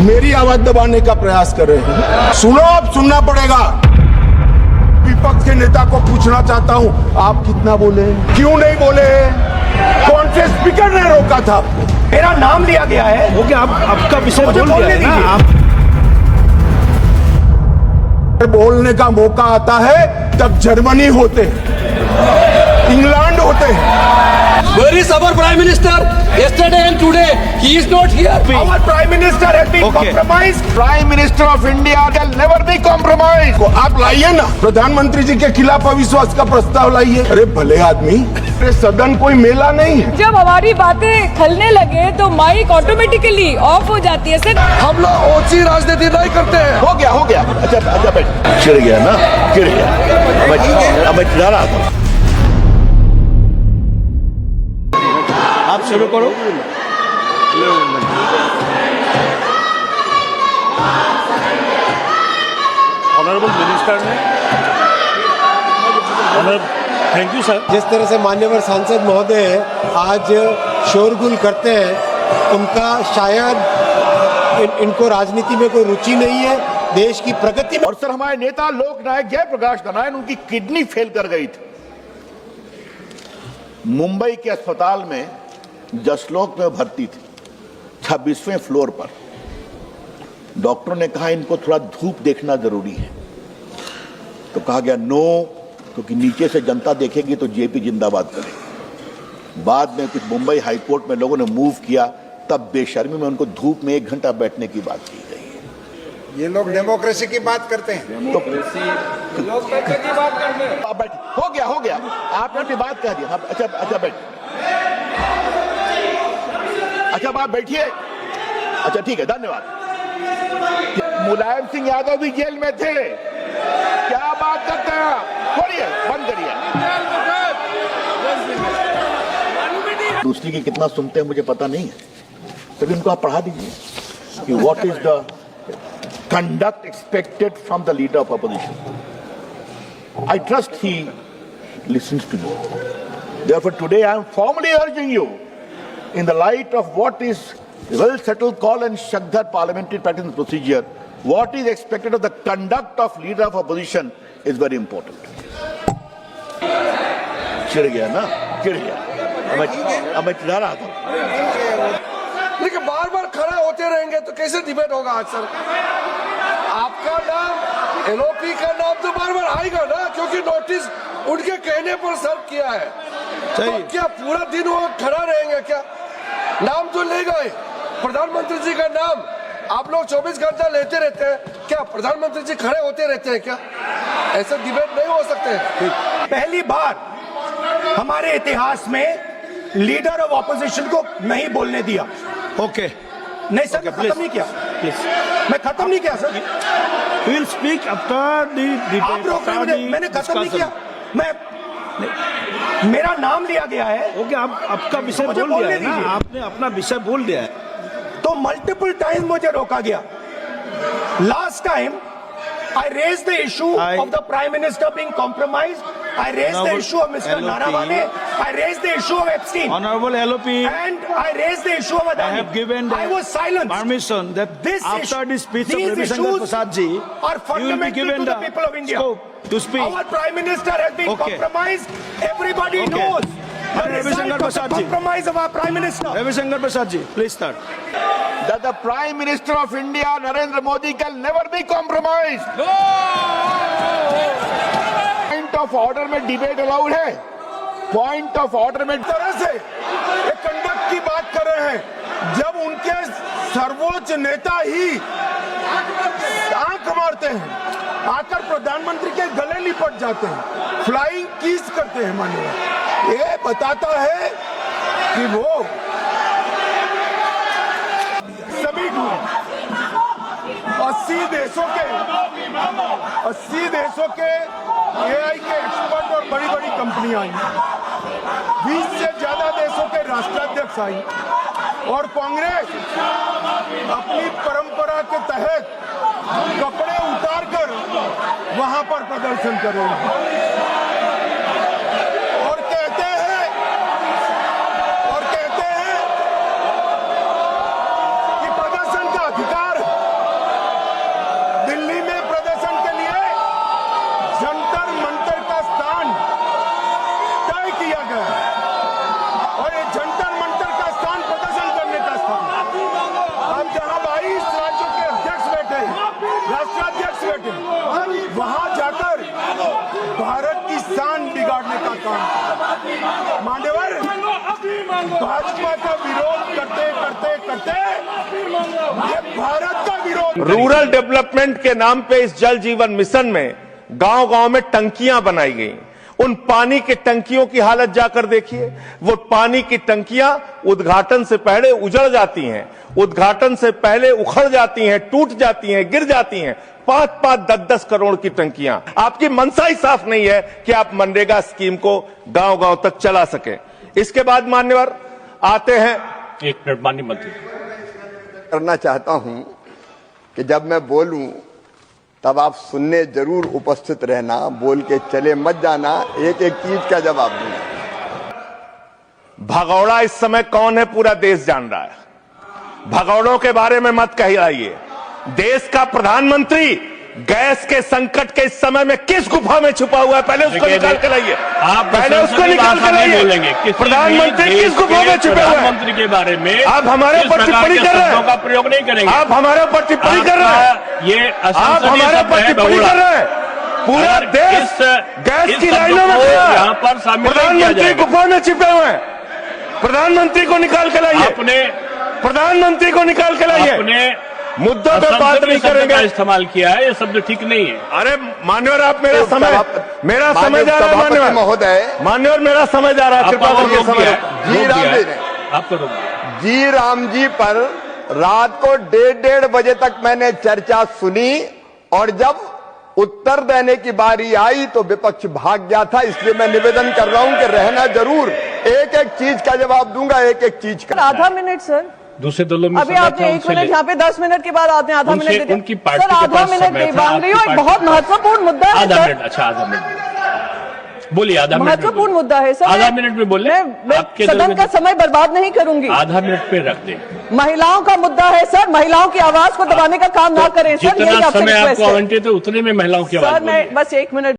मेरी आवाज दबाने का प्रयास कर रहे हैं। सुनो, अब सुनना पड़ेगा। विपक्ष के नेता को पूछना चाहता हूं, आप कितना बोले, क्यों नहीं बोले, कौन से स्पीकर ने रोका था आपको? मेरा नाम लिया गया है। ओके, आप आपका विषय मुझे बोल दिया बोलने है ना, दीजिए। आप बोलने का मौका आता है तब जर्मनी होते, इंग्लैंड होते। Where is our Prime Minister? Yesterday and today, he is not here. Our Prime Minister has been compromised. Prime minister of India can never be compromise. आप लाइए ना, प्रधानमंत्री जी के खिलाफ अविश्वास का प्रस्ताव लाइए। अरे भले आदमी, अरे सदन कोई मेला नहीं है। जब हमारी बातें खलने लगे तो माइक ऑटोमेटिकली ऑफ हो जाती है सर। हम लोग ओछी राजनीति नहीं करते हैं। हो गया, हो गया। अच्छा बैठ, चिढ़ गया ना, चिढ़ गया। अब मैं चिढ़ा रहा था। आप शुरू करो। ऑनरेबल मिनिस्टर ने थैंक यू सर। जिस तरह से मान्यवर सांसद महोदय आज शोरगुल करते हैं, उनका शायद इनको राजनीति में कोई रुचि नहीं है, देश की प्रगति में। और सर, हमारे नेता लोकनायक जयप्रकाश नारायण, उनकी किडनी फेल कर गई थी। मुंबई के अस्पताल में जसलोक में भर्ती थी, 26वें फ्लोर पर। डॉक्टरों ने कहा इनको थोड़ा धूप देखना जरूरी है, तो कहा गया नो, क्योंकि नीचे से जनता देखेगी तो जेपी जिंदाबाद करेगी। बाद में कुछ मुंबई हाईकोर्ट में लोगों ने मूव किया, तब बेशर्मी में उनको धूप में 1 घंटा बैठने की बात की गई है। ये लोग डेमोक्रेसी की बात करते हैं। लोकतंत्र की बात करते हैं। अब बैठ, हो गया, आपने अपनी बात कह दी। अच्छा बैठ, अच्छा आप बैठिए। अच्छा ठीक है, धन्यवाद। मुलायम सिंह यादव भी जेल में थे, क्या बात करते हैं? छोड़िए, बंद करिए। दूसरी की कितना सुनते हैं मुझे पता नहीं है, तभी उनको आप पढ़ा दीजिए कि what is the conduct expected from the leader of opposition. I trust he listens to you. Therefore, today I am formally urging you, in the light of what is well settled call and Shakdhar parliamentary practice and procedure, what is expected of the conduct of leader of opposition is very important. चिढ़ गया ना, चिढ़ गया। अब मैं चिढ़ा रहा था। लेकिन बार बार खड़ा होते रहेंगे तो कैसे डिबेट होगा आज सर? आपका नाम, एलओपी का नाम तो बार बार आएगा ना, क्योंकि नोटिस उनके कहने पर सर्व किया है। तो क्या पूरा दिन वो खड़ा रहेंगे क्या? नाम तो ले गए, प्रधानमंत्री जी का नाम आप लोग 24 घंटा लेते रहते हैं, क्या प्रधानमंत्री जी खड़े होते रहते हैं क्या? ऐसा डिबेट नहीं हो सकते। पहली बार हमारे इतिहास में लीडर ऑफ ऑपोजिशन को नहीं बोलने दिया। ओके, नहीं सर, मैं खत्म नहीं किया। मैं खत्म नहीं किया sir. Will speak after the आप रोक रहे हैं, मैंने खत्म नहीं किया। मेरा नाम लिया गया है। ओके, आप आपका विषय बोल दिया है ना, आपने अपना विषय बोल दिया है। तो मल्टीपल टाइम मुझे रोका गया। Last time I raised the issue of the Prime Minister being compromised. I raised the issue of Mr. Naravane. I raised the issue of Epstein. Honorable LOP, And I raised the issue of Adani. I have given I was silenced. permission that This after issue, the speech of these Ravi Shankar issues Prasad ji, are you will be fundamental given to the the people of India. scope to speak. Our Prime Minister has been Okay. compromised. Everybody Okay. knows the Ravi result Shankar of the Prasad ji. compromise of our Prime Minister. Ravi Shankar Prasad ji, please start. That the Prime Minister of India, Narendra Modi, can never be compromised. Point of order में debate allowed है। Point of order में तरह से एक conduct की बात कर रहे हैं, जब उनके सर्वोच्च नेता ही आंख मारते हैं, आकर प्रधानमंत्री के गले लिपट जाते हैं, फ्लाइंग किस करते हैं। माननीय, ये बताता है कि वो सभी 80 देशों के एआई के एक्सपर्ट और बड़ी बड़ी कंपनियां आई, 20 से ज्यादा देशों के राष्ट्राध्यक्ष आई, और कांग्रेस अपनी परंपरा के तहत कपड़े उतारकर वहां पर प्रदर्शन कर रहे हैं और कहते हैं कि प्रदर्शन का अधिकार है। भाजपा का विरोध करते करते करते ये भारत का विरोध। रूरल डेवलपमेंट के नाम पे इस जल जीवन मिशन में गांव गांव में टंकियां बनाई गई। उन पानी की टंकियों की हालत जाकर देखिए। वो पानी की टंकियां उद्घाटन से पहले उजड़ जाती हैं, उद्घाटन से पहले उखड़ जाती हैं, टूट जाती हैं, गिर जाती हैं। 5-5, 10-10 करोड़ की टंकियां। आपकी मनसा ही साफ नहीं है कि आप मनरेगा स्कीम को गांव गांव तक चला सके। इसके बाद मान्यवर आते हैं। एक मिनट माननीय मंत्री। करना चाहता हूं कि जब मैं बोलूं तब आप सुनने जरूर उपस्थित रहना, बोल के चले मत जाना, एक एक चीज का जवाब दूंगा। भगौड़ा इस समय कौन है पूरा देश जान रहा है। भगौड़ों के बारे में मत कहिए। देश का प्रधानमंत्री गैस के संकट के इस समय में किस गुफा में छुपा हुआ है, पहले उसको निकाल के लाइए। आप पहले उसको निकाल के लाइए। प्रधानमंत्री किस गुफा में छुपे हुए हैं? प्रधानमंत्री के बारे में आप हमारे ऊपर टिप्पणी कर रहे हैं। का प्रयोग नहीं करेंगे। आप हमारे ऊपर टिप्पणी कर रहे हैं। ये आप हमारे ऊपर टिप्पणी कर रहे हैं। पूरा देश गैस की लाइनों में यहाँ पर शामिल। प्रधानमंत्री गुफा में छिपे हुए हैं। प्रधानमंत्री को निकाल के लाइए। अपने प्रधानमंत्री को निकाल के लाइए। अपने मुद्दों पे बात नहीं करेंगे। इस्तेमाल किया है, ये शब्द ठीक नहीं है। अरे मान्यवर, आप मेरा समय जा रहा है। मान्यवर महोदय, मान्यवर, मेरा समय जा रहा है। कृपा करके समय। जी राम जी ने आपको रोक दिया। जी राम जी पर रात को 1:30 बजे तक मैंने चर्चा सुनी और जब उत्तर देने की बारी आई तो विपक्ष भाग गया था। इसलिए मैं निवेदन कर रहा हूं कि रहना जरूर, एक एक चीज का जवाब दूंगा, एक एक चीज का। आधा मिनट सर, दूसरे दलों में अभी आपने 1 मिनट, यहाँ पे 10 मिनट के बाद आपने आधा मिनट दे दिया। उनकी पार्टी सर आधा मिनट नहीं मांग रही हो, एक बहुत महत्वपूर्ण मुद्दा है। आधा सर मिनट, अच्छा आधा मिनट बोलिए। आधा मिनट महत्वपूर्ण मुद्दा है सर। आधा मिनट में बोले। मैं सदन का समय बर्बाद नहीं करूंगी। आधा मिनट पे रख दे। महिलाओं का मुद्दा है सर, महिलाओं की आवाज को दबाने का काम ना करें सर। जितना समय आपको आवंटित है उतने में महिलाओं की आवाज। सर मैं बस 1 मिनट